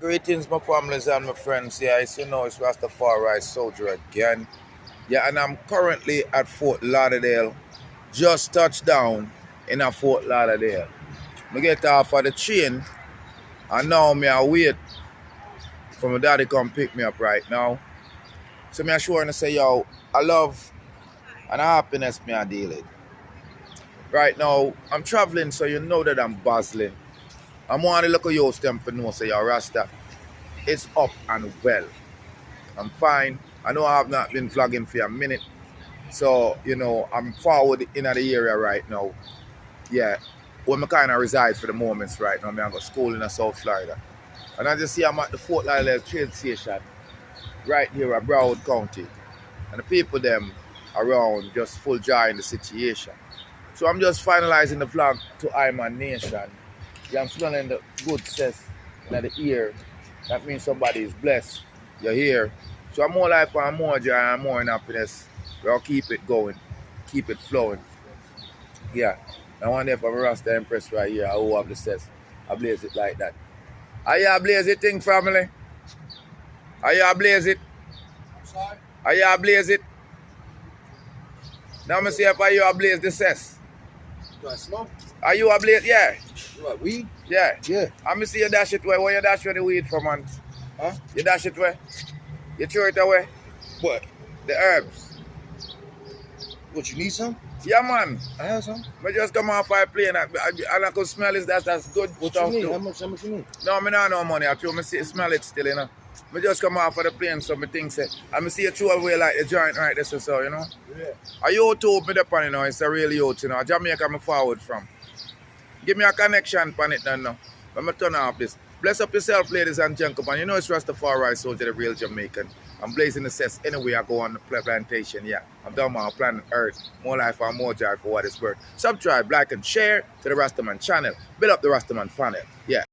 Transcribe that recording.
Greetings, my families and my friends. Yeah, as you know, it's Rastafari soldier again. Yeah, and I'm currently at Fort Lauderdale. Just touched down in a Fort Lauderdale. Me get off of the train, and now me I wait for my daddy come pick me up right now. So me I sure to say, yo, I love and happiness me I deal with. Right now, I'm traveling, so you know that I'm buzzing. I'm one of the local youths them for know say, yo, Rasta, it's up and well. I'm fine. I know I have not been vlogging for a minute. So, I'm forward in the area right now. Yeah. Where I kind of reside for the moments right now. I go to school in South Florida. And I just see I'm at the Fort Lauderdale train station right here at Broward County. And the people them around just full joy in the situation. So I'm just finalizing the vlog to I Man Nation. Yeah, I'm smelling the good cess in the ear. That means somebody is blessed. You're here. So I'm more life and more joy and more in happiness. We'll keep it going. Keep it flowing. Yeah. I wonder if I'm a Rasta Empress right here. I will have the cess. I blaze it like that. Are you blaze it thing, family? Are you blaze it? Sorry? Are you blaze it? Now me see if you blaze the cess. Do I smoke? Are you blaze? Yeah. What, weed? Yeah. Yeah. I me see you dash it away. Where you dash away the weed from, man? Huh? You dash it away? You throw it away? What? The herbs. What, you need some? Yeah, man. I have some. I just come off my plane and I could smell it. That's good What stuff you need? too. How much you need? No, I don't no money. I told me see smell it still, I just come off of the plane, so I think say I see you throw away like the joint right there, so Yeah. Are you to me the pan, it's a real youth, Jamaica I'm forward from. Give me a connection pan it now. Let me turn off this. Bless up yourself, ladies and gentlemen. You know it's Rastafari soldier, the real Jamaican. I'm blazing the cess anyway I go on the plantation, yeah. I'm done my planet Earth. More life and more joy for what it's worth. Subscribe, like, and share to the Rastaman channel. Build up the Rastaman funnel, yeah.